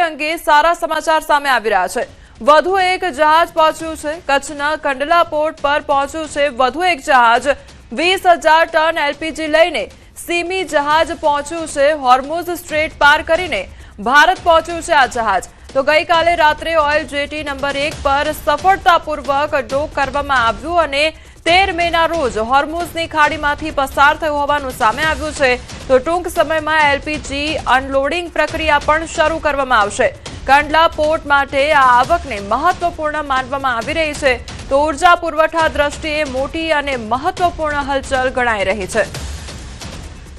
અંગે સારા સમાચાર સામે આવી રહ્યા છે। વધુ એક જહાજ પહોંચ્યું છે। કચ્છના કંડલા પોર્ટ પર પહોંચ્યું છે વધુ એક જહાજ। 20,000 ટન એલપીજી લઈને સીમી જહાજ પહોંચ્યું છે। હોર્મુઝ સ્ટ્રેટ પાર કરીને ભારત પહોંચ્યું છે આ જહાજ। તો ગઈકાલે રાત્રે ઓઇલ જેટી નંબર 1 પર સફળતાપૂર્વક ડોક કરવામાં આવ્યું અને 13 મેના રોજ હોર્મુઝની ખાડીમાંથી પસાર થયું હોવાનું સામે આવ્યું છે। તો ટૂંક સમયમાં એલપીજી અનલોડિંગ પ્રક્રિયા પણ શરૂ કરવામાં આવશે। કંડલા પોર્ટ માટે આ આવકને મહત્વપૂર્ણ માનવામાં આવી રહી છે। તો ઉર્જા પુરવઠા દ્રષ્ટિએ મોટી અને મહત્વપૂર્ણ હલચલ ગણાઈ રહી છે।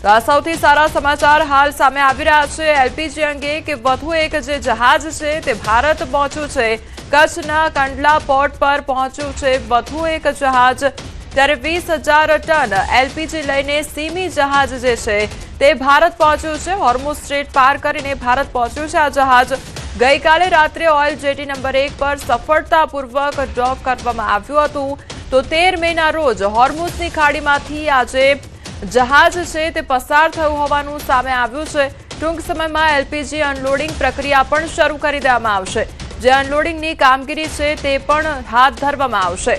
તો આ સૌથી સારા સમાચાર હાલ સામે આવી રહ્યા છે એલપીજી અંગે કે વધુ એક જે જહાજ છે તે ભારત પહોંચ્યું છે। કચ્છના કંડલા પોર્ટ પર પહોંચ્યું છે વધુ એક જહાજ। ત્યારે 20,000 ટન એલપીજી લઈને સીમી જહાજ જે છે તે ભારત પહોંચ્યું છે। હોર્મુઝ સ્ટ્રેટ પાર કરીને ભારત પહોંચ્યું છે આ જહાજ। ગઈકાલે રાત્રે ઓઇલ જેટી નંબર 1 પર સફળતાપૂર્વક ડોક કરવામાં આવ્યું હતું। તો 13 મેના રોજ હોર્મુઝની ખાડીમાંથી આજે જહાજ છે તે પસાર થયું હોવાનું સામે આવ્યું છે। ટૂંક સમયમાં એલપીજી અનલોડિંગ પ્રક્રિયા પણ શરૂ કરી દેવામાં આવશે। જે અનલોડિંગની કામગીરી છે તે પણ હાથ ધરવામાં આવશે।